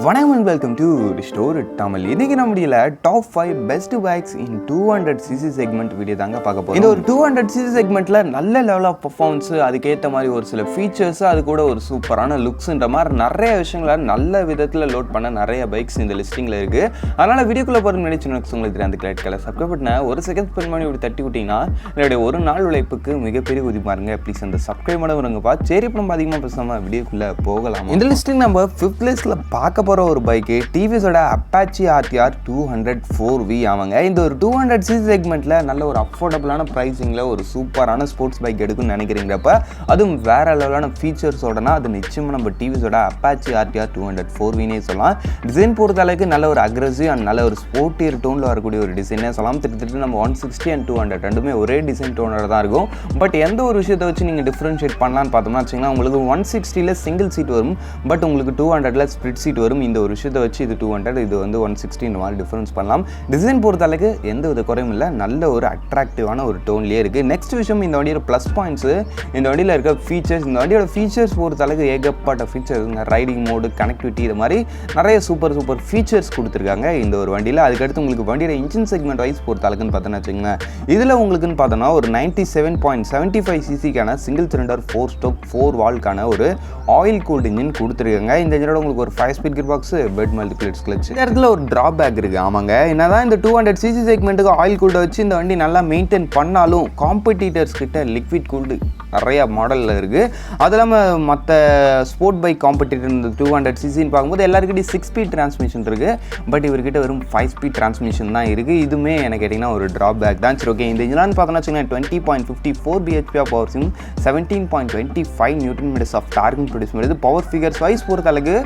வணக்கம் and welcome to Restore Tamil. இன்னைக்கு நம்மடியில top 5 best bikes in 200cc segment video தாங்க பார்க்க போறோம். இந்த ஒரு 200cc செக்மெண்ட்ல நல்ல லெவல் ஆஃப் பெர்ஃபார்மன்ஸ், அதுக்கேற்ற மாதிரி ஒரு சில ஃபீச்சர்ஸ், அது கூட ஒரு சூப்பரான லுக்ஸ்ன்ற மாதிரி நிறைய விஷயங்களை நல்ல விதத்தில் லோட் பண்ண நிறைய பைக்ஸ் இந்த லிஸ்டிங்ல இருக்கு. அதனால வீடியோக்குள்ள போகிற நினைச்சு உங்களுக்கு தெரியும் அந்த கிளைட் கலர் சப்ஸ்கிரைப் பண்ண ஒரு செகண்ட் ஸ்பெண்ட் பண்ணி இப்படி தட்டி விட்டீங்கன்னா என்னுடைய ஒரு நாள் உழைப்புக்கு மிகப்பெரிய உதவி பாருங்க. ப்ளீஸ் அந்த சப்ஸ்கிரைப் பண்ணவருங்கப்பா. சரி, இப்போ நம்ம அதிகமாக பேசாமல் வீடியோக்குள்ள போகலாம். இந்த லிஸ்டிங் நம்ம 5th பிளேஸ்ல பார்க்க போகிற ஒரு பைக்கு டிவிஎஸோட அப்பாச்சி ஆர்டிஆர் 204V ஆமாங்க. இந்த ஒரு 200cc செக்மெண்ட்டில் நல்ல ஒரு அஃபோர்டபுளான ப்ரைஸிங்கில் ஒரு சூப்பரான ஸ்போர்ட்ஸ் பைக் எடுக்குன்னு நினைக்கிறீங்கிறப்ப அதுவும் வேறு லெவலான ஃபீச்சர்ஸோடனா அது நிச்சயமாக நம்ம டிவிஎஸோட அப்பாச்சி ஆர்டிஆர் 204Vனே சொல்லலாம். டிசைன் பொறுத்த அளவுக்கு நல்ல ஒரு அக்ரெசிவ் அண்ட் நல்ல ஒரு ஸ்போர்ட்டியர் டோனில் வரக்கூடிய ஒரு டிசைனே சொல்லலாம். திட்டத்தட்ட நம்ம 160 and 200 ரெண்டுமே ஒரே டிசைன் டோனோட தான் இருக்கும். பட் எந்த ஒரு விஷயத்தை வச்சு நீங்கள் டிஃப்ரென்ஷியேட் பண்ணலான்னு பார்த்தோம்னா வச்சிங்கன்னா உங்களுக்கு 160ல் சிங்கிள் சீட் வரும், பட் உங்களுக்கு 200ல் ஸ்ப்ளிட் சீட் வரும். இந்த ஒரு விஷயத்தை வச்சு இது 200, இது வந்து 160 இந்த மாதிரி டிஃபரன்ஸ் பண்ணலாம். டிசைன் பொறுத்த அளவுக்கு எந்த வித குறையும் இல்லை, நல்ல ஒரு அட்ராக்டிவான ஒரு டோன்லேயே இருக்குது. நெக்ஸ்ட் விஷயம் இந்த வண்டியோட ப்ளஸ் பாயிண்ட்ஸு, இந்த வண்டியில் இருக்க ஃபீச்சர்ஸ். இந்த வண்டியோட ஃபீச்சர்ஸ் பொறுத்த அளவுக்கு ஏகப்பட்ட ஃபீச்சர்ஸ், ரைடிங் மோடு, கனெக்டிவிட்டி, இது மாதிரி நிறைய சூப்பர் ஃபீச்சர்ஸ் கொடுத்துருக்காங்க இந்த ஒரு வண்டியில். அதுக்கடுத்து உங்களுக்கு வண்டியோட இன்ஜின் செக்மெண்ட் வைஸ் பொறுத்த அளவுக்குன்னு பார்த்தோன்னா வச்சுங்களேன், இதில் உங்களுக்குன்னு பார்த்தோன்னா ஒரு 97.75cc சிங்கிள் சிலிண்டர் 4 ஸ்ட்ரோக் 4 வால்க்கான ஒரு ஆயில் கூல்டு இன்ஜின் கொடுத்துருக்காங்க. இந்த இன்ஜினோட உங்களுக்கு ஒரு 5 speed gear box, wet multiplates clutch. இந்த இடத்துல ஒரு டிராபேக் இருக்குது. ஆமாங்க, என்னதான் இந்த 200cc செக்மெண்ட்டுக்கு ஆயில் கூல்டை வச்சு இந்த வண்டி நல்லா மெயின்டைன் பண்ணாலும் காம்படிட்டர்ஸ் கிட்ட லிக்விட் கூல்டு நிறையா மாடலில் இருக்குது. அது இல்லாமல் மற்ற ஸ்போர்ட் பைக் காம்படிட்டர் இந்த 200cc பார்க்கும்போது எல்லாருக்கிட்டையும் 6 ஸ்பீட் டிரான்ஸ்மிஷன் இருக்குது, பட் இவர்கிட்ட வெறும் 5 ஸ்பீட் டிரான்ஸ்மிஷன் தான் இருக்குது. இதுவுமே எனக்கு கேட்டிங்கன்னா ஒரு டிராபேக் தான். சரி, ஓகே. இந்த இன்ஜின் பார்த்தோன்னா வச்சுக்கோங்க 20.54 bhp ஆஃப் பவர் சிம், 17.25 Nm ஆஃப் டார்கிங் ப்ரொடியூஸ் பண்ணுறது. பவர் ஃபிகர்ஸ் வைஸ் பொறுத்த அளவுக்கு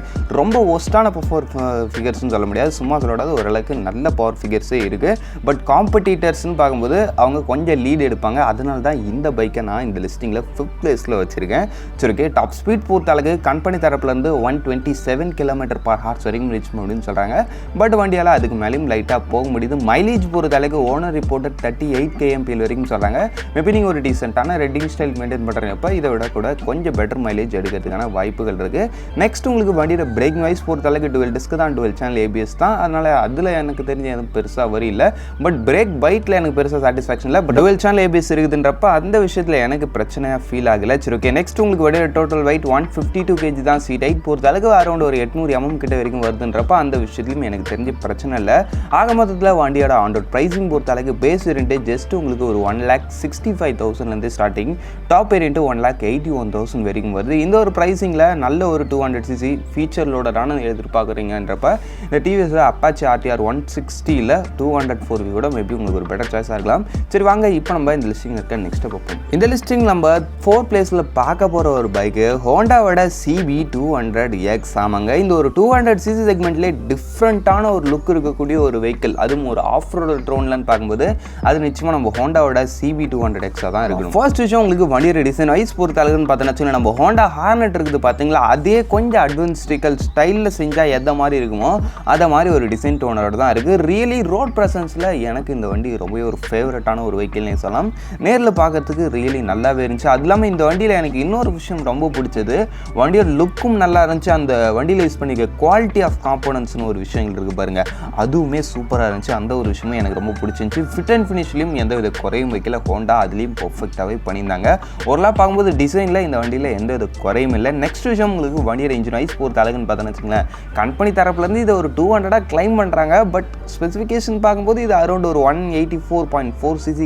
ரொம்ப ஒஸ்ட்டான பவர் ஃபிகர்ஸ்னு சொல்ல முடியாது, சும்மா சொல்லக்கூடாது, ஓரளவுக்கு நல்ல பவர் ஃபிகர்ஸே இருக்குது. பட் காம்படிட்டர்ஸ்ன்னு பார்க்கும்போது அவங்க கொஞ்சம் லீட் எடுப்பாங்க. அதனால தான் இந்த பைக்கை நான் இந்த லிஸ்டிங்கில் 5th பிளேஸில் வச்சுருக்கேன். சரி, ஓகே. டாப் ஸ்பீட் பொறுத்த அளவுக்கு கம்பெனி தரப்புலேருந்து 127 km/h வரைக்கும் ரீச் முடியும்னு சொல்கிறாங்க. பட் வண்டியால் அதுக்கு மேலேயும் லைட்டாக போக முடியுது. மைலேஜ் பொறுத்த அளவுக்கு ஓனர் ரிப்போர்ட்டட் 38 kmpl வரைக்கும் சொல்கிறாங்க. மேபி நீங்கள் ஒரு டீசெண்டான ரெட்டிங் ஸ்டைல் மெயின்டைன் பண்ணுறப்ப இதை விட கூட கொஞ்சம் பெட்டர் மைலேஜ் எடுக்கிறதுக்கான வாய்ப்புகள் இருக்குது. நெக்ஸ்ட் உங்களுக்கு வண்டியோட பிரேக்கிங் வைஸ் பொறுத்த அளவுக்கு டுவெல் டிஸ்க் தான், டுவெல் சேனல் ABS தான். அதனால் அதில் எனக்கு தெரிஞ்ச எதுவும் பெருசாக வரையில்லை. பட் பிரேக் பைட்டில் எனக்கு பெருசாக சாட்டிஸ்ஃபேக்ஷன் இல்லை. பட் டுவெல் சேனல் ABS இருக்குதுன்றப்ப அந்த விஷயத்தில் எனக்கு பிரச்சனையாக ஃபீல் ஆகலை. சரி, ஓகே. நெக்ஸ்ட் உங்களுக்கு வண்டியோட டோட்டல் வெயிட் 152 kg தான். சீட் ஹைட் பொறுத்த அளவுக்கு அரௌண்ட் ஒரு 800 mm கிட்ட வரைக்கும் வருதுன்றப்ப அந்த விஷயத்துலையும் எனக்கு தெரிஞ்ச பிரச்சனை இல்லை. ஆக மொத்தத்தில் வண்டியோட ஆண்டோட ப்ரைஸிங் பொறுத்த அளவுக்கு பேஸ் வேரியன்ட் ஜஸ்ட் உங்களுக்கு ஒரு 1,65,000 ஸ்டார்டிங், டாப் வேரியன்ட் 1,81,000 வரைக்கும் வருது. இந்த ஒரு ப்ரைஸிங்கில் நல்ல ஒரு 200cc ஃபீச்சர் லோடரான எதிர்பார்க்குறீங்கன்றப்ப இந்த டிவிஎஸ் அப்பாச்சி ஆர்டிஆர் 160ல் 204V கூட மேபி உங்களுக்கு ஒரு பெட்டர் சாய்ஸாக இருக்கலாம். சரி, வாங்க இப்போ நம்ம இந்த லிஸ்டிங் இருக்க நெக்ஸ்ட் பார்ப்போம். இந்த லிஸ்டிங் நம்ம 4th பிளேஸில் பார்க்க போகிற ஒரு பைக்கு ஹோண்டாவோட CB200X ஆமாங்க. இந்த ஒரு 200cc செக்மெண்ட்லேயே டிஃப்ரெண்ட்டான ஒரு லுக் இருக்கக்கூடிய ஒரு வெஹிக்கிள், அதுவும் ஒரு ஆஃப் ரோடு ட்ரோன்லன்னு பார்க்கும்போது அது நிச்சயமாக நம்ம ஹோண்டாவோட CB200X தான் இருக்கணும். ஃபர்ஸ்ட் விஷயம் உங்களுக்கு வண்டியோட டிசைன் வைஸ் பொறுத்த அளவுன்னு பார்த்தோன்னா நம்ம ஹோண்டா ஹார்னட் இருக்குது பார்த்தீங்களா, அதே கொஞ்சம் அட்வான்ஸ்டிக்கல் ஸ்டைலில் செஞ்சால் எந்த மாதிரி இருக்குமோ அதை மாதிரி ஒரு டிசைன் டோனரோட தான் இருக்குது. ரியலி ரோட் ப்ரெசன்ஸில் எனக்கு இந்த வண்டி ரொம்பவே ஒரு ஃபேவரட்டான ஒரு வெஹிக்கிள்னே சொல்லலாம். நேரில் பார்க்கறதுக்கு ரியலி நல்லாவே இருந்துச்சு. அது இல்லாமல் இந்த வண்டியில் எனக்கு இன்னொரு விஷயம் ரொம்ப பிடிச்சது, வண்டியோட லுக்கும் நல்லா இருந்துச்சு. அந்த வண்டியில் யூஸ் பண்ணிக்க குவாலிட்டி ஆஃப் காம்போனன்ட்ஸ்னு ஒரு விஷயங்கள் இருக்குது பாருங்கள், அதுவுமே சூப்பராக இருந்துச்சு. அந்த ஒரு விஷயமே எனக்கு ரொம்ப பிடிச்சிருந்துச்சு. ஃபிட் அண்ட் ஃபினிஷ்லையும் எந்த வித குறையும் வைக்கல, ஹோண்டா அதுலேயும் பர்ஃபெக்டாகவே பண்ணியிருந்தாங்க. ஓரளவு பார்க்கும்போது டிசைனில் இந்த வண்டியில் எந்த வித குறையும் இல்லை. நெக்ஸ்ட் விஷயம் உங்களுக்கு வண்டியோட இன்ஜின் வைஸ் பொறுத்த அளவுன்னு பார்த்தோன்னு வச்சுங்களேன், கம்பெனி தரப்புலேருந்து இதை ஒரு 200 கிளைம் பண்ணுறாங்க. பட் ஸ்பெசிஃபிகேஷன் பார்க்கும்போது இது அரௌண்ட் ஒரு 184.4cc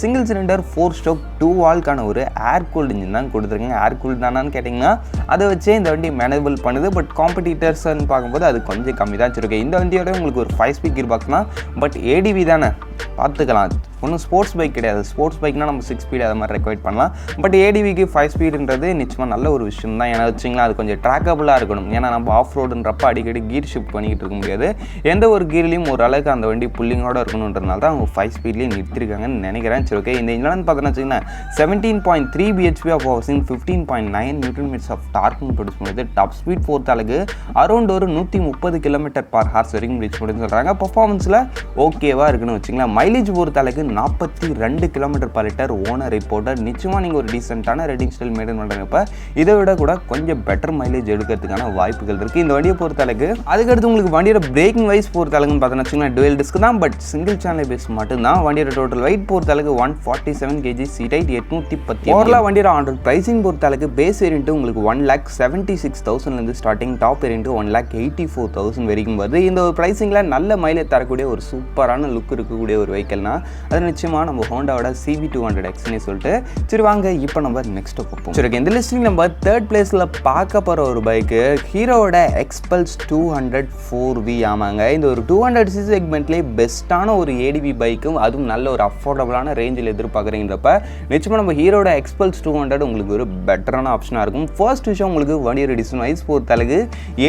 சிங்கிள் சிலிண்டர் 4 ஸ்ட்ரோக் 2 வால்க்கான ஒரு ஏர் கூல்டு இன்ஜின் தான் கொடுத்துருக்காங்க. ஏர் கூல்டு தானான்னு கேட்டிங்கன்னா அதை வச்சே இந்த வண்டி மேனேஜபிள் பண்ணுது. பட் காம்படிட்டர்ஸ்ன்னு பார்க்கும்போது அது கொஞ்சம் கம்மி தான். வச்சுருக்கேன். இந்த வண்டியோட உங்களுக்கு ஒரு 5 ஸ்பீட் கியர் பாக்ஸ் தான், பட் ADV தானே பார்த்துக்கலாம். ஒன்றும் ஸ்போர்ட்ஸ் பைக் கிடையாது. ஸ்போர்ட்ஸ் பைக்னால் நம்ம 6 ஸ்பீட் அதை மாதிரி ரெக்வயர்ட் பண்ணலாம். பட் ADVக்கு 5 ஸ்பீடுன்றது நிச்சயமாக நல்ல ஒரு விஷயம் தான். ஏன்னா வச்சிங்களா அது கொஞ்சம் ட்ராக்கபுளாக இருக்கணும். ஏன்னா நம்ம ஆஃப் ரோடுன்றப்ப அடிக்கடி கீர் ஷிஃப்ட் பண்ணிக்கிட்டு இருக்க முடியாது. எந்த ஒரு கீர்லையும் ஒரு அளவுக்கு அந்த வண்டி புல்லிங்கோடு இருக்கணுன்றதுனால தான் அவங்க 5 ஸ்பீட்லேயும் நிறுத்திருக்காங்கன்னு நினைக்கிறேன். சரி, ஓகே. இந்த இன்ஜின் பார்த்தோன்னா வச்சிங்கன்னா 17.3 bhp ஆஃப் பவர் சிம், 15.9 Nm ஆஃப் டார்க்கிங் ப்ரொடியூஸ் பண்ணுறது. டாப் ஸ்பீட் பொறுத்த அளவுக்கு அரௌண்ட் ஒரு 130 km/h வரைக்கும் ரீச் பண்ணுன்னு சொல்கிறாங்க. பர்ஃபார்மன்ஸில் ஓகேவாக இருக்குன்னு வச்சிங்களா. மைலேஜ் பொறுத்த அளவுக்கு 42 km/லிட்டர் ஓனர் ரிப்போர்ட்டர். நிச்சயமாக நீங்கள் ஒரு டீசெண்டான ரைடிங் ஸ்டைல் மெயின்டைன் பண்ணுறப்ப இதை விட கூட கொஞ்சம் பெட்டர் மைலேஜ் எடுக்கிறதுக்கான வாய்ப்புகள் இருக்குது இந்த வண்டியை பொறுத்தளவுக்கு. அதுக்கடுத்து உங்களுக்கு வண்டியோட பிரேக்கிங் வைஸ் பொறுத்தளவுன்னு பார்த்தோன்னு வச்சுக்கோங்களேன், டுவெல் டிஸ்க் தான், பட் சிங்கிள் சேனல் பேஸ் மட்டும்தான். வண்டியோட டோட்டல் வெயிட் பொறுத்தளவுக்கு 147 kg, சீட் ஹைட் 810. ஓவரால் வண்டியோட ஆன் ரோட் பிரைசிங் பொறுத்தளவுக்கு பேஸ் வேரியன்ட் உங்களுக்கு 1,76,000 ஸ்டார்டிங், டாப் வேரியன்ட் 1,84,000 வரைக்கும் வருது. இந்த ஒரு பிரைசிங்கில் நல்ல மைலேஜ் தரக்கூடிய ஒரு சூப்பரான லுக் இருக்கக்கூடிய ஒரு வெஹிக்கல்னா அது நிச்சயமாக நம்ம ஹோண்டாவோட CB200Xன்னு சொல்லிட்டு. சரி வாங்க இப்போ நம்ம நெக்ஸ்ட் பார்ப்போம். சரி, இந்த லிஸ்டிங் நம்ம தேர்ட் பிளேஸில் பார்க்க போகிற ஒரு பைக்கு ஹீரோவோட எக்ஸ்பல்ஸ் 200 4V. ஆமாங்க, இந்த ஒரு 200cc செக்மெண்ட்லேயே பெஸ்ட்டான ஒரு ஏடிவி பைக்கும், அதுவும் நல்ல ஒரு அஃபோர்டபுளான ரேஞ்சில் எதிர்பார்க்குறீங்கிறப்ப நிச்சயமாக நம்ம ஹீரோட எக்ஸ்பல்ஸ் 200 உங்களுக்கு ஒரு பெட்டரான ஆப்ஷனாக இருக்கும். ஃபர்ஸ்ட் விஷயம் உங்களுக்கு வண்டியோட டிசைன் வைஸ் பொறுத்தளவுக்கு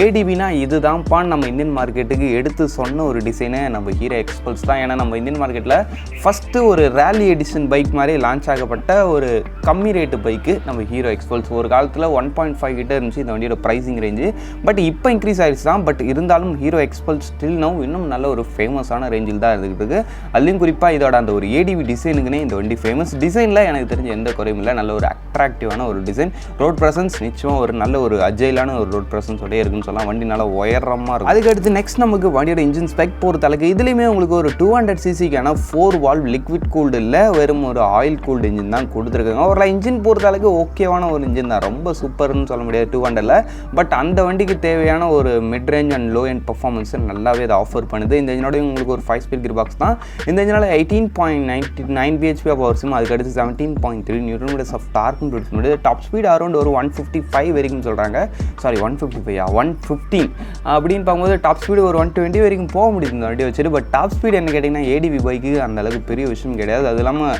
ஏடிவினா இதுதான்ப்பா நம்ம இந்தியன் மார்க்கெட்டுக்கு எடுத்து சொன்ன ஒரு டிசைனை நம்ம ஹீரோ எக்ஸ்பல்ஸ் தான். ஏன்னா நம்ம இந்தியன் மார்க்கெட்டில் ஃபஸ்ட்டு ஒரு ரேலி எடிஷன் பைக் மாதிரி லான்ச் ஆகப்பட்ட ஒரு கம்மி ரேட்டு பைக்கு நம்ம ஹீரோ எக்ஸ்பல்ஸ். ஒரு காலத்தில் 1.5 கிட்ட இருந்துச்சு இந்த வண்டியோட ப்ரைஸிங் ரேஞ்சு, பட் இப்போ இன்க்ரீஸ் ஆகிடுச்சு தான். பட் இருந்தாலும் ஹீரோ எக்ஸ்பல்ஸ் ஸ்டில் நவ் இன்னும் நல்ல ஒரு ஃபேமஸான ரேஞ்சில் தான் இருந்துகிட்டு இருக்குது. அதுலேயும் குறிப்பாக இதோட அந்த ஒரு ஏடிவி டிசைனுக்குன்னே இந்த வண்டி ஃபேமஸ். டிசைனில் எனக்கு தெரிஞ்ச எந்த குறையும் இல்லை, நல்ல ஒரு அட்ராக்டிவான ஒரு டிசைன். ரோட் ப்ரெசன்ஸ் நிச்சயமாக ஒரு நல்ல ஒரு அஜைலான ஒரு ரோட் ப்ரெசன்ஸோடய இருக்குன்னு சொல்லலாம். வண்டி நல்லா உயரமாக இருக்கும். அதுக்கடுத்து நெக்ஸ்ட் நமக்கு வண்டியோட இன்ஜின் ஸ்பெக் பொறுத்தளவுக்கு இதுலேயுமே உங்களுக்கு ஒரு 200cc-க்கான 4 வால்வ் லிக்விட் கூல்டு இல்லை, வெறும் ஒரு ஆயில் கூல்டு இன்ஜின் தான் கொடுத்துருக்காங்க. ஒரு இன்ஜின் பொறுத்தளவுக்கு ஓகேவான ஒரு இன்ஜின் தான், ரொம்ப சூப்பர்னு சொல்ல முடியாது 200ல். பட் அந்த வண்டிக்கு தேவையான ஒரு mid range and low end பர்ஃபார்மன்ஸை நல்லாவே அதை ஆஃபர் பண்ணுது. இந்த இன்ஜினோட உங்களுக்கு ஒரு 5-speed கியர் பாக்ஸ் தான். இந்த இன்ஜினால் 18.9 bhp பவர் சிம், அதுக்கடுத்து 17.3 Nm ஆஃப் டார்க் ப்ரொடியூஸ் பண்ணுது. டாப் ஸ்பீட் அரௌண்ட் ஒரு 155 வரைக்கும் சொல்கிறாங்க. சாரி 115 அப்படின்னு பார்க்கும்போது டாப் ஸ்பீடு ஒரு 120 வரைக்கும் போக முடியுது இந்த வண்டியை வச்சுட்டு. பட் டாப் ஸ்பீட் என்ன கேட்டிங்கன்னா ஏடிவி பைக்கு அந்த அளவுக்கு பெரிய விஷயம் கிடையாது. அது இல்லாமல்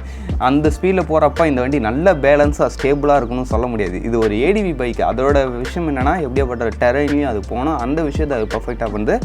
அந்த ஸ்பீடில் போகிறப்ப இந்த வண்டி நல்ல பேலன்ஸாக ஸ்டேபிளாக இருக்கணும்னு சொல்ல முடியாது. இது ஒரு ஏடிவி பைக்கு, அதோட விஷயம் என்னென்னா எப்படியாப்பட்ட டெரைனையும் அது போனால் அந்த விஷயத்தை அது பர்ஃபெக்டாக பண்ணுது.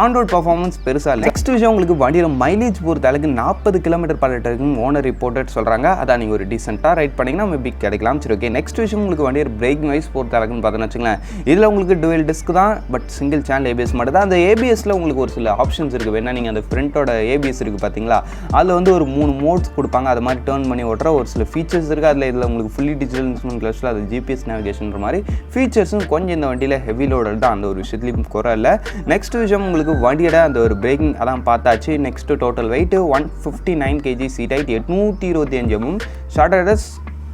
ஆன் ரோட் பர்ஃபார்மன்ஸ் பெருசாக இல்லை. நெக்ஸ்ட் விஷயம் உங்களுக்கு வண்டியோட மைலேஜ் பொறுத்த அளவுக்கு 40 km/லிட்டருக்கு ஓனர் ரிப்போர்ட்டட் சொல்கிறாங்க. அதான் நீங்கள் ஒரு டீசெண்டாக ரைட் பண்ணிங்கன்னா மேபி கிடைக்கலாம். சரி ஓகே, நெக்ஸ்ட் விஷயம் உங்களுக்கு வண்டியோட பிரேக்கிங் வைஸ் பொறுத்த அளவுக்குன்னு பார்த்தோன்னு வச்சுங்களேன், இதில் உங்களுக்கு டுவெல் டிஸ்க் தான், பட் சிங்கிள் சேனல் ஏபிஎஸ் மட்டும் தான். அந்த ஏபிஎஸ்ல உங்களுக்கு ஒரு சில ஆப்ஷன்ஸ் இருக்குது. வேணா நீங்கள் அந்த ஃப்ரண்ட்டோட ஏபிஎஸ் இருக்குது பார்த்தீங்களா, அதில் வந்து ஒரு 3 மோட்ஸ் கொடுப்பாங்க. அது மாதிரி டர்ன் பண்ணி ஓட்டுற ஒரு சில ஃபீச்சர்ஸ் இருக்குது. அதில் இதில் உங்களுக்கு ஃபுல்லி டிஜிட்டல் இன்ஸ்ட்ருமெண்ட் கிளஸ்டில் அது ஜிபிஎஸ் நேவிகேஷன்ற மாதிரி ஃபீச்சர்ஸும் கொஞ்சம் இந்த வண்டியில் ஹெவி லோடட் தான், அந்த ஒரு விஷயத்துலையும் குறை இல்லை. நெக்ஸ்ட் விஷயம் உங்களுக்கு வண்டியோட அந்த ஒரு பிரேக்கிங் அதான் பார்த்தாச்சு. Next total weight 159 kg, seat height 825 mm, short riders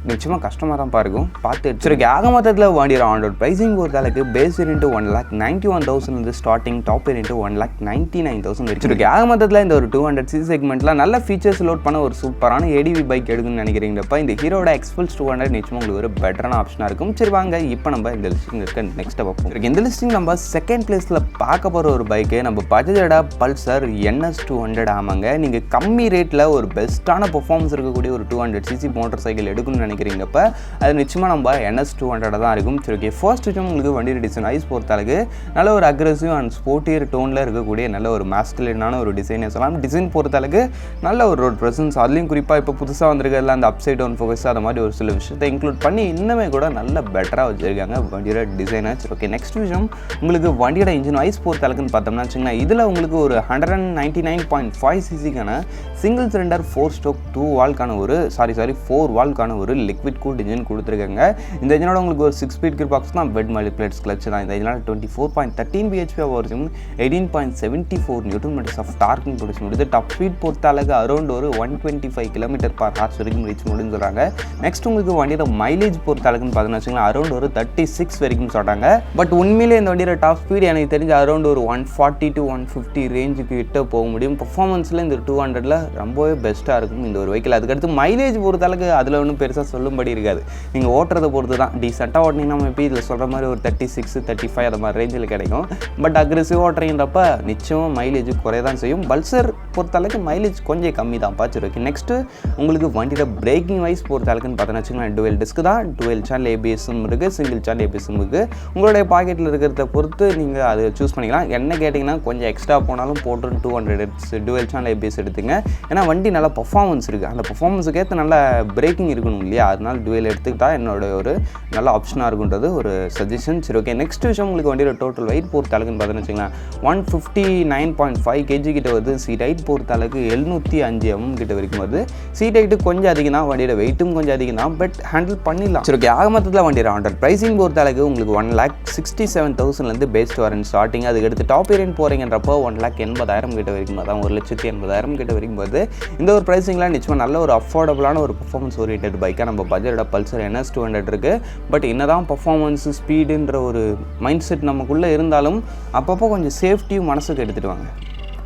நிச்சயமாக கஷ்டமாக தான் இருக்கும் பார்த்து வச்சிருக்கு. ஆக மொத்தத்தில் வண்டியோட ஆன் ரோட் ப்ரைஸிங் பொறுத்தளவுக்கு base variant 1,91,000 starting, top variant 1,99,000 வச்சிருக்கு. ஆக மொத்தத்தில் இந்த ஒரு 200cc செக்மெண்ட்டில் நல்ல ஃபீச்சர்ஸ் லோட் பண்ண ஒரு சூப்பரான ஏடிவி பைக் எடுக்குன்னு நினைக்கிறீங்கப்ப இந்த ஹீரோட எக்ஸ்பல்ஸ் 200 நிச்சயமாக உங்களுக்கு ஒரு பெட்டரான ஆப்ஷனாக இருக்கும். சரி வாங்க இப்போ நம்ம இந்த லிஸ்டிங் இருக்க நெக்ஸ்ட்டை பார்ப்போம். இந்த லிஸ்டிங் நம்ம செகண்ட் பிளேஸில் பார்க்க போகிற ஒரு பைக்கு நம்ம பஜாஜோட பல்சர் NS200. ஆமாங்க, நீங்கள் கம்மி ரேட்டில் ஒரு பெஸ்ட்டான பர்ஃபார்மன்ஸ் இருக்கக்கூடிய ஒரு 200cc மோட்டர் சைக்கிள் எடுக்கணும்னு நினைக்கிறீங்கப்ப அது நிச்சயமாக நம்ம NS200 தான் இருக்கும். சரி ஓகே, ஃபர்ஸ்ட் விஷயம் உங்களுக்கு வண்டியோட டிசைன் ஐஸ் பொறுத்தளவுக்கு நல்ல ஒரு அக்ரெசிவ் அண்ட் ஸ்போர்ட்டியர் டோனில் இருக்கக்கூடிய நல்ல ஒரு மாஸ்குலினான ஒரு டிசைனே சொல்லலாம். டிசைன் பொறுத்தளவுக்கு நல்ல ஒரு ரோட் ப்ரெசன்ஸ், அதுலேயும் குறிப்பாக இப்போ புதுசாக வந்திருக்கிறதுல அந்த அப்சைட் டவுன் ஃபோக்கஸ் அது மாதிரி ஒரு சில விஷயத்தை இன்க்ளூட் பண்ணி இன்னுமே கூட நல்ல பெட்டராக வச்சுருக்காங்க வண்டியோட டிசைனை. சரி ஓகே, நெக்ஸ்ட் விஷயம் உங்களுக்கு வண்டியோட இன்ஜின் ஐஸ் பொறுத்தளவுக்குன்னு பார்த்தோம்னா வச்சுங்கன்னா இதில் உங்களுக்கு ஒரு 199.5 cc-க்கான சிங்கிள் சிலிண்டர் 4 ஸ்ட்ரோக் 2 வால்க்கான ஒரு 4 வால்க்கான ஒரு லிக்விட் கூல்ட் இன்ஜின் கொடுத்துருக்காங்க. இந்த இன்ஜினோட உங்களுக்கு ஒரு 6-speed கியர் பாக்ஸ் தான், பெட் மல்டிப்ளேட்ஸ் கிளட்ச் தான். இந்த இன்ஜினோட 24.13 bhp பவர் சிம், 18.74 Nm ஆஃப் டார்க் ப்ரொடியூஸ் பண்ணுது. டாப் ஸ்பீட் பொறுத்த அளவுக்கு அரௌண்ட் ஒரு 125 km/h வரைக்கும் ரீச் முடியும்னு சொல்கிறாங்க. நெக்ஸ்ட் உங்களுக்கு வண்டியோட மைலேஜ் பொறுத்த அளவுக்குன்னு பார்த்தோன்னு வச்சுக்கலாம் அரௌண்ட் ஒரு 36 வரைக்கும் சொல்கிறாங்க. பட் உண்மையிலே இந்த வண்டியோட டாப் ஸ்பீட் எனக்கு தெரிஞ்ச அரௌண்ட் ஒரு 140 to 150 ரேஞ்சுக்கு கிட்ட போக முடியும். பர்ஃபார்மன்ஸில் இந்த 200ல் ரொம்பவே பெஸ்ட்டாக இருக்கும் இந்த ஒரு வெஹிக்கிள். அதுக்கடுத்து மைலேஜ் பொறுத்த அளவுக்கு அதில் ஒன்றும் பெருசாக சொல்லும்படி இருக்காது. நீங்கள் ஓட்டுறதை பொறுத்து தான். டீசெண்டாக ஓட்டினீங்கன்னா மேபி இதில் சொல்கிற மாதிரி ஒரு 36, 35 அது மாதிரி ரேஞ்சில் கிடைக்கும். பட் அக்ரெசிவ் ஓட்டுறீங்கிறப்ப நிச்சயமாக மைலேஜ் குறைய தான் செய்யும். பல்சர் பொறுத்தளவுக்கு மைலேஜ் கொஞ்சம் கம்மி தான் பார்த்துருக்கு. நெக்ஸ்ட்டு உங்களுக்கு வண்டியோட பிரேக்கிங் வைஸ் பொறுத்தளவுக்குன்னு பார்த்தோன்னா வச்சுக்கோங்களேன் டுவெல் டிஸ்க் தான், டுவெல் சேனல் ஏபிஎஸ்ஸும் இருக்குது, சிங்கிள் சேனல் ஏபிஎஸ்ஸும் இருக்குது. உங்களுடைய பாக்கெட்டில் இருக்கிறத பொறுத்து நீங்கள் அதை சூஸ் பண்ணிக்கலாம். என்ன கேட்டிங்கன்னா கொஞ்சம் எக்ஸ்ட்ரா போனாலும் போட்டு 200 டுவெல் சேனல் ஏபிஎஸ் எடுத்துங்க. ஏன்னா வண்டி நல்லா பர்ஃபார்மன்ஸ் இருக்குது. அந்த பர்ஃபார்மன்ஸுக்கு ஏற்ற நல்ல பிரேக்கிங் இருக்கணும் இல்லையா? அதனால் டுவெல் எடுத்துக்கிட்டா என்னோட ஒரு நல்ல ஆப்ஷனாக இருக்குன்றது ஒரு சஜஷன். சரி ஓகே, நெக்ஸ்ட் விஷயம் உங்களுக்கு வண்டியோட டோட்டல் வெயிட் பொறுத்த அளவுக்குன்னு பார்த்தீங்கன்னு வச்சுக்கலாம் 159.5 kg கிட்ட வருது. சீட் ஹைட் பொறுத்த அளவுக்கு 705 mm கிட்ட வரைக்கும் வருது. சீட் ஹைட்டு கொஞ்சம் அதிகம் தான், வண்டியோட வெயிட்டும் கொஞ்சம் அதிகம் தான், பட் ஹேண்டில் பண்ணிடலாம். சரி ஓகே, ஆக மொத்தத்தில் வண்டியோட ஆண்டர் ப்ரைஸிங் பொறுத்த அளவுக்கு உங்களுக்கு 1,67,000 பேஸ்ட் வரன் ஸ்டார்டிங். அதுக்கு எடுத்து டாப் வேரியன்ட் போகிறீங்கன்றப்போ 1,80,000 கிட்ட வரைக்கும் தான், 1,80,000 கிட்ட வரைக்கும் போது இந்த ஒரு ப்ரைஸிங்லாம் நிச்சயமாக நல்ல ஒரு அஃபோர்டபுளான ஒரு பர்ஃபார்மன்ஸ் ஓரியன்டட் பைக்காக நம்ம பட்ஜெட்டோட பல்சர் NS 200 இருக்குது. பட் என்னதான் பர்ஃபார்மன்ஸ் ஸ்பீடுன்ற ஒரு மைண்ட் செட் நமக்குள்ளே இருந்தாலும் அப்பப்போ கொஞ்சம் சேஃப்டியும் மனசுக்கு எடுத்துகிட்டு வாங்க.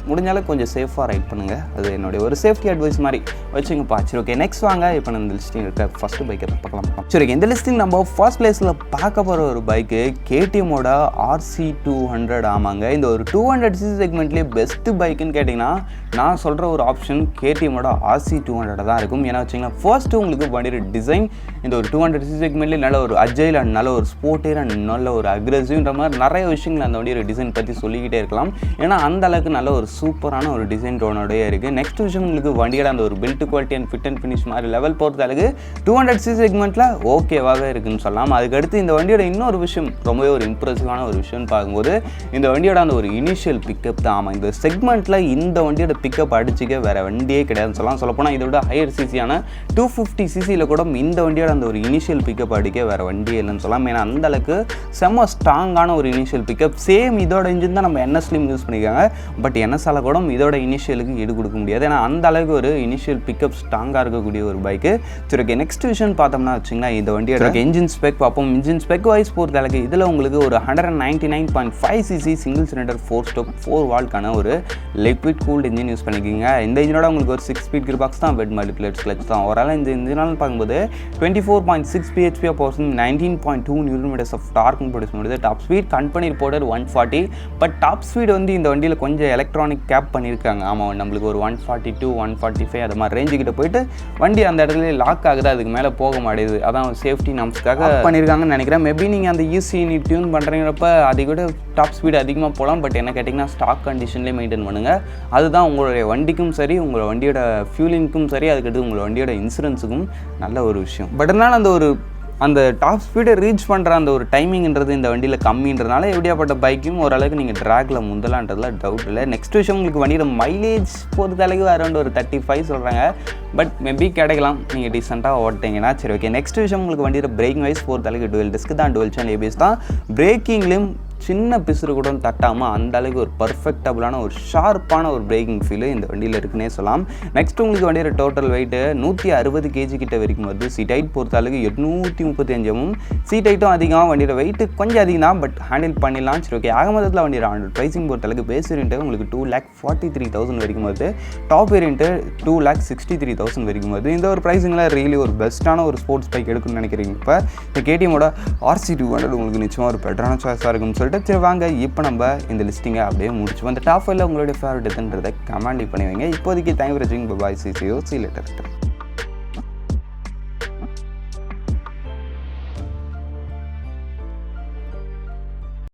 முடிஞ்சாலும் கொஞ்சம் சேஃபாக ரைட் பண்ணுங்கள். அது என்னுடைய ஒரு சேஃப்டி அட்வைஸ் மாதிரி வச்சுங்கப்பா. சரி ஓகே, நெக்ஸ்ட் வாங்க இப்போ இந்த லிஸ்டிங் இருக்க ஃபஸ்ட்டு பைக்கை பார்க்கலாம். சரி ஓகே, இந்த லிஸ்டிங் நம்ம ஃபர்ஸ்ட் பிளேஸில் பார்க்க போகிற ஒரு பைக்கு KTMோட RC200. ஆமாங்க, இந்த ஒரு 200cc செக்மெண்ட்லேயே பெஸ்ட்டு பைக்குன்னு கேட்டிங்கன்னா நான் சொல்கிற ஒரு ஆப்ஷன் KTMோட RC200 தான் இருக்கும். ஏன்னா வச்சிங்கன்னா ஃபர்ஸ்ட்டு உங்களுக்கு வண்டியோட டிசைன் இந்த ஒரு 200cc செக்மெண்ட்லேயே நல்ல ஒரு அஜைல் அண்ட் நல்ல ஒரு ஸ்போர்ட்டியர் அண்ட் நல்ல ஒரு அக்ரெசிவ்ன்ற மாதிரி நிறைய விஷயங்கள் அந்த வண்டியோட டிசைன் பற்றி சொல்லிக்கிட்டே இருக்கலாம். ஏன்னா அந்த அளவுக்கு நல்ல ஒரு சூப்பரான ஒரு டிசைன் டோனோடய இருக்குது. நெக்ஸ்ட் விஷயம் உங்களுக்கு வண்டியோட அந்த ஒரு build quality and fit and finish மாதிரி லெவல் பொறுத்த அளவுக்கு 200cc செக்மெண்ட்டில் ஓகேவாகவே இருக்குன்னு சொல்லலாம். அதுக்கடுத்து இந்த வண்டியோட இன்னொரு விஷயம் ரொம்பவே ஒரு இம்ப்ரெசிவான ஒரு விஷயம்னு பார்க்கும்போது இந்த வண்டியோட அந்த ஒரு இனிஷியல் பிக்கப் தான். ஆமாம், இந்த செக்மெண்ட்டில் இந்த வண்டியோட பிக்கப் அடிச்சிக்க வேறு வண்டியே கிடையாதுன்னு சொல்லலாம். சொல்லப்போனால் இதோட ஹையர் சிசியான 250cc கூட இந்த வண்டியோட அந்த ஒரு இனிஷியல் பிக்கப் அடிக்க வேறு வண்டியே இல்லைன்னு சொல்லலாம். ஏன்னா அந்த அளவுக்கு செம்ம ஸ்ட்ராங்கான ஒரு இனிஷியல் பிக்கப். சேம் இதோட இன்ஜின் தான் நம்ம NSலையும் யூஸ் பண்ணியிருக்காங்க. பட் NS கூட இதோட இனிஷியலுக்கு ஈடு கொடுக்க முடியாது. ஏன்னா அந்த அளவுக்கு ஒரு இனிஷியல் பிக்கப் ஸ்ட்ராங்காக இருக்கக்கூடிய ஒரு பைக்கு. சரி ஓகே, நெக்ஸ்ட் விஷயம் பார்த்தோம்னா வச்சுங்களா இந்த வண்டியோட இன்ஜின் ஸ்பெக் பார்ப்போம். இன்ஜின் ஸ்பெக் வைஸ் பொறுத்த அளவுக்கு இதில் உங்களுக்கு ஒரு 199.5 cc சிங்கிள் சிலிண்டர் 4-stroke 4 வால்க்கான ஒரு லிக்விட் கூல்டு இன்ஜின் யூஸ் பண்ணிக்கிங்க. இந்த இன்ஜினோட உங்களுக்கு ஒரு 6 ஸ்பீட் கியர் பாக்ஸ் தான், பெட் மல்டிப்ளேட் கிளட்ச் தான். ஓவரால் இந்த இன்ஜினால் பார்க்கும்போது 24.6 bhp of power, 19.2 Nm of torque produce பண்ணுது. Top speed company reporter 140. But top speed வந்து இந்த வண்டியில் கொஞ்சம் எலக்ட்ரானிக் கேப் பண்ணியிருக்காங்க. ஆமாம், நம்மளுக்கு ஒரு 142 145 அது மாதிரி ரேஞ்சுக்கிட்ட போயிட்டு வண்டி அந்த இடத்துல லாக் ஆகுது, அதுக்கு மேலே போக மாட்டேது. அதான் சேஃப்டி நாம்ஸ்க்காக பண்ணியிருக்காங்கன்னு நினைக்கிறேன். மேபி நீங்கள் அந்த ஈஸி நீ டியூன் பண்ணுறீங்கிறப்ப அதை விட டாப் ஸ்பீடு அதிகமாக போகலாம். பட் என்ன கேட்டிங்கன்னா ஸ்டாக் கண்டிஷன்லேயே மெயின்டைன் பண்ணுங்கள். அதுதான் உங்களுடைய வண்டிக்கும் சரி, உங்களோட வண்டியோட ஃபியூலிங்க்கும் சரி, அதுக்கடுத்து உங்களோட வண்டியோட இன்சூரன்ஸுக்கும் நல்ல ஒரு விஷயம். பட் அதனால் அந்த டாப் ஸ்பீடை ரீச் பண்ணுற அந்த ஒரு டைமிங்கிறது இந்த வண்டியில் கம்மின்றதுனால எப்படியாப்பட்ட பைக்கும் ஓரளவுக்கு நீங்கள் ட்ராகில் முந்தலான்றதுல டவுட் இல்லை. நெக்ஸ்ட் விஷயம் உங்களுக்கு வண்டியோட மைலேஜ் பொறுத்தளவுக்கு அரௌண்ட் ஒரு 35 சொல்கிறாங்க. பட் மேபி கிடைக்கலாம் நீங்கள் டீசெண்டாக ஓட்டிங்கன்னா. சரி ஓகே, நெக்ஸ்ட் விஷயம் உங்களுக்கு வண்டியோட பிரேக்கிங் வைஸ் பொறுத்தளவுக்கு டுவெல் டிஸ்க் தான், டுவெல் சேனல் ABS தான். பிரேக்கிங்லேயும் சின்ன பிசுறு கூட தட்டாமல் அந்த அளவுக்கு ஒரு பர்ஃபெக்டபுளான ஒரு ஷார்ப்பான ஒரு பிரேக்கிங் ஃபீலு இந்த வண்டியில் இருக்குன்னே சொல்லலாம். நெக்ஸ்ட் உங்களுக்கு வண்டியோட டோட்டல் வெயிட்டு 160 kg கிட்ட வரைக்கும் வருது. சீட் ஹைட் பொறுத்த அளவுக்கு 835 mm. சீட் ஹைட்டும் அதிகம், வண்டியோட வெயிட்டு கொஞ்சம் அதிகம் தான், பட் ஹேண்டில் பண்ணிடலாம். சரி ஓகே, ஆக மொத்தத்தில் வண்டியோட ப்ரைஸிங் பொறுத்த அளவுக்கு பேஸ் வேரியன்ட்டு உங்களுக்கு 2,43,000 வரைக்கும் வருது. டாப் வேரியன்ட்டு 2,63,000 வரைக்கும் வருது. இந்த ஒரு ப்ரைஸிங்கில் ரியலி ஒரு பெஸ்ட்டான ஒரு ஸ்போர்ட்ஸ் பைக் எடுக்கணும்னு நினைக்கிறீங்க. இப்போ இந்த KTMோட RC200 உங்களுக்கு நிச்சயமாக ஒரு பெட்டரான சாய்ஸாக இருக்கும்னு சொல்லிட்டு சரி வாங்க இப்போ நம்ம இந்த லிஸ்டிங்கை அப்படியே முடிச்சுப்போம். அந்த டாப் 5ல் உங்களுடைய ஃபேவரட் எதுன்றதை கமெண்ட் பண்ணி வைங்க. இப்போதைக்கு தேங்க்யூ ஃபார் வாட்சிங். Bye, see you later.